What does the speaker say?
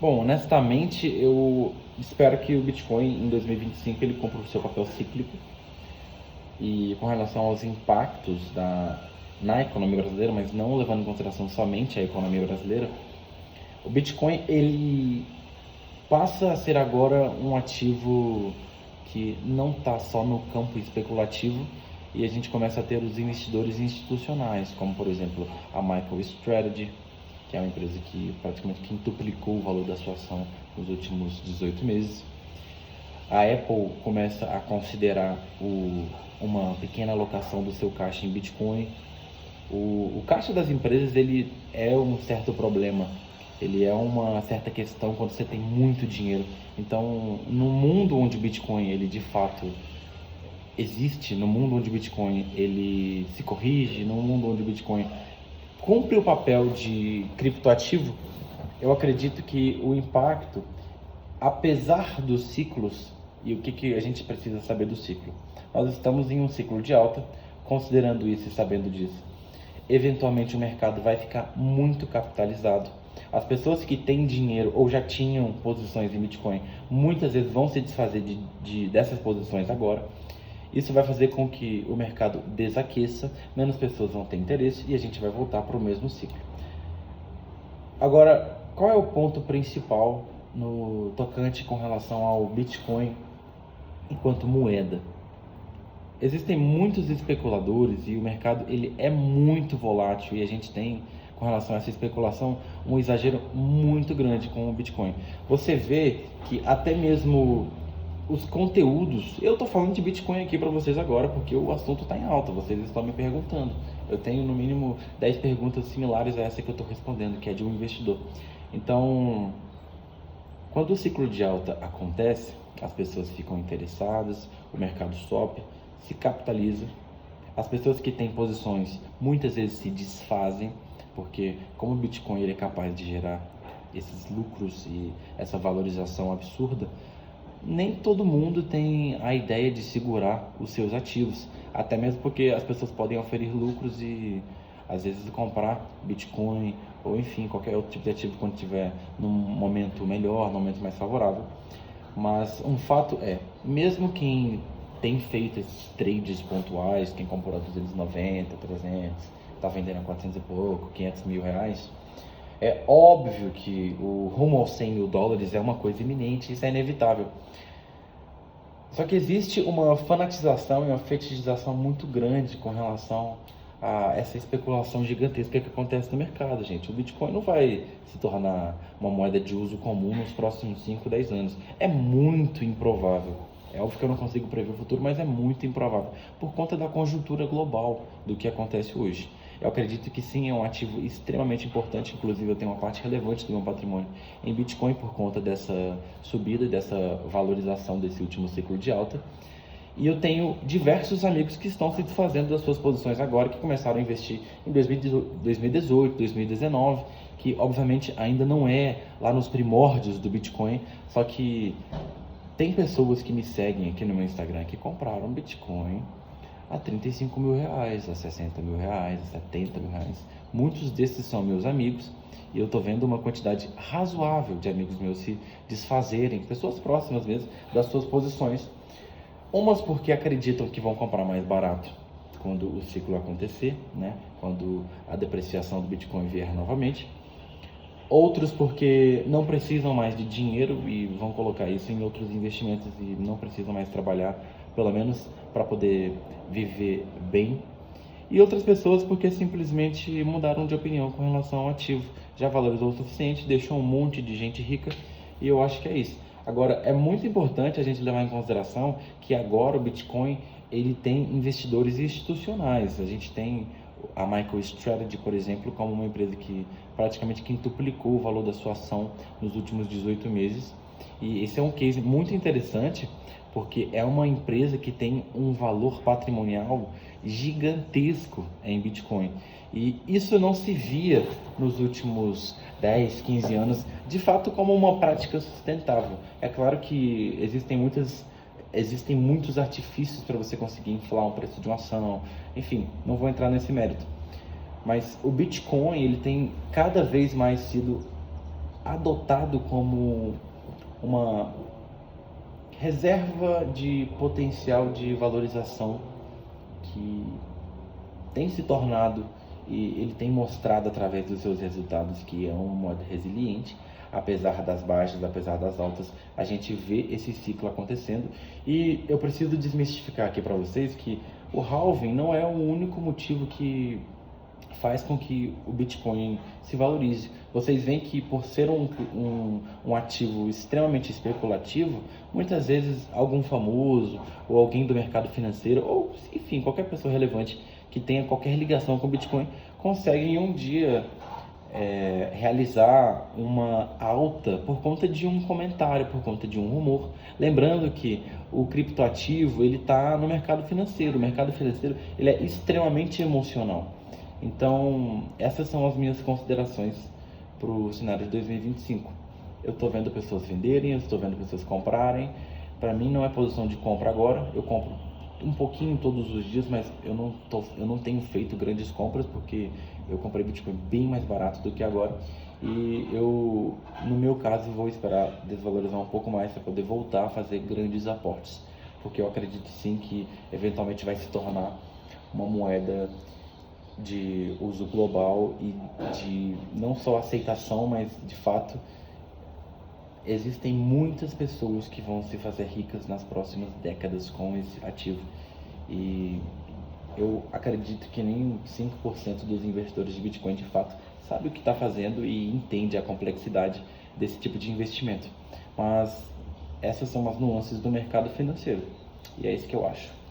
Bom, honestamente, eu espero que o Bitcoin em 2025 ele cumpra o seu papel cíclico e com relação aos impactos na economia brasileira, mas não levando em consideração somente a economia brasileira, o Bitcoin ele passa a ser agora um ativo que não está só no campo especulativo e a gente começa a ter os investidores institucionais, como por exemplo a MicroStrategy, que é uma empresa que praticamente quintuplicou o valor da sua ação nos últimos 18 meses. A Apple começa a considerar uma pequena alocação do seu caixa em Bitcoin. O caixa das empresas ele é um certo problema, ele é uma certa questão quando você tem muito dinheiro. Então, no mundo onde o Bitcoin ele de fato existe, no mundo onde o Bitcoin ele se corrige, no mundo onde o Bitcoin cumpre o papel de criptoativo, eu acredito que o impacto, apesar dos ciclos, e o que a gente precisa saber do ciclo? Nós estamos em um ciclo de alta, considerando isso e sabendo disso. Eventualmente o mercado vai ficar muito capitalizado. As pessoas que têm dinheiro ou já tinham posições em Bitcoin, muitas vezes vão se desfazer dessas posições agora. Isso vai fazer com que o mercado desaqueça, menos pessoas vão ter interesse e a gente vai voltar para o mesmo ciclo. Agora, qual é o ponto principal no tocante com relação ao Bitcoin enquanto moeda? Existem muitos especuladores e o mercado ele é muito volátil e a gente tem, com relação a essa especulação, um exagero muito grande com o Bitcoin. Você vê que até mesmo os conteúdos, eu estou falando de Bitcoin aqui para vocês agora porque o assunto está em alta, vocês estão me perguntando. Eu tenho no mínimo 10 perguntas similares a essa que eu estou respondendo, que é de um investidor. Então, quando o ciclo de alta acontece, as pessoas ficam interessadas, o mercado sobe, se capitaliza, as pessoas que têm posições muitas vezes se desfazem, porque como o Bitcoin ele é capaz de gerar esses lucros e essa valorização absurda, nem todo mundo tem a ideia de segurar os seus ativos, até mesmo porque as pessoas podem oferir lucros e às vezes comprar Bitcoin ou enfim, qualquer outro tipo de ativo quando tiver num momento melhor, num momento mais favorável. Mas um fato é, mesmo quem tem feito esses trades pontuais, quem comprou a 290, 300, está vendendo a 400 e pouco, 500 mil reais, é óbvio que o rumo aos 100 mil dólares é uma coisa iminente, isso é inevitável. Só que existe uma fanatização e uma fetichização muito grande com relação a essa especulação gigantesca que acontece no mercado, gente. O Bitcoin não vai se tornar uma moeda de uso comum nos próximos 5, 10 anos. É muito improvável. É óbvio que eu não consigo prever o futuro, mas é muito improvável, por conta da conjuntura global do que acontece hoje. Eu acredito que sim, é um ativo extremamente importante, inclusive eu tenho uma parte relevante do meu patrimônio em Bitcoin por conta dessa subida, dessa valorização desse último ciclo de alta. E eu tenho diversos amigos que estão se desfazendo das suas posições agora, que começaram a investir em 2018, 2019, que obviamente ainda não é lá nos primórdios do Bitcoin, só que tem pessoas que me seguem aqui no meu Instagram que compraram Bitcoin a 35 mil reais, a 60 mil reais, a 70 mil reais. Muitos desses são meus amigos e eu estou vendo uma quantidade razoável de amigos meus se desfazerem, pessoas próximas mesmo, das suas posições. Umas porque acreditam que vão comprar mais barato quando o ciclo acontecer, né? Quando a depreciação do Bitcoin vier novamente. Outros porque não precisam mais de dinheiro e vão colocar isso em outros investimentos e não precisam mais trabalhar, pelo menos para poder viver bem. E outras pessoas porque simplesmente mudaram de opinião com relação ao ativo. Já valorizou o suficiente, deixou um monte de gente rica e eu acho que é isso. Agora, é muito importante a gente levar em consideração que agora o Bitcoin ele tem investidores institucionais. A gente tem a MicroStrategy, por exemplo, como uma empresa que praticamente quintuplicou o valor da sua ação nos últimos 18 meses. E esse é um case muito interessante, porque é uma empresa que tem um valor patrimonial gigantesco em Bitcoin. E isso não se via nos últimos 10, 15 anos, de fato, como uma prática sustentável. É claro que existem muitos artifícios para você conseguir inflar o preço de uma ação. Enfim, não vou entrar nesse mérito. Mas o Bitcoin ele tem cada vez mais sido adotado como uma reserva de potencial de valorização que tem se tornado e ele tem mostrado através dos seus resultados que é uma moeda resiliente, apesar das baixas, apesar das altas, a gente vê esse ciclo acontecendo. E eu preciso desmistificar aqui para vocês que o halving não é o único motivo que faz com que o Bitcoin se valorize. Vocês veem que por ser um ativo extremamente especulativo, muitas vezes algum famoso ou alguém do mercado financeiro, ou enfim, qualquer pessoa relevante que tenha qualquer ligação com o Bitcoin, consegue em um dia realizar uma alta por conta de um comentário, por conta de um rumor. Lembrando que o criptoativo ele está no mercado financeiro. O mercado financeiro ele é extremamente emocional. Então, essas são as minhas considerações para o cenário de 2025. Eu estou vendo pessoas venderem, eu estou vendo pessoas comprarem. Para mim não é posição de compra agora. Eu compro um pouquinho todos os dias, mas eu não tenho feito grandes compras porque eu comprei Bitcoin bem mais barato do que agora. E eu, no meu caso, vou esperar desvalorizar um pouco mais para poder voltar a fazer grandes aportes. Porque eu acredito sim que eventualmente vai se tornar uma moeda de uso global e de não só aceitação, mas de fato existem muitas pessoas que vão se fazer ricas nas próximas décadas com esse ativo. E eu acredito que nem 5% dos investidores de Bitcoin de fato sabe o que está fazendo e entende a complexidade desse tipo de investimento. Mas essas são as nuances do mercado financeiro. E é isso que eu acho.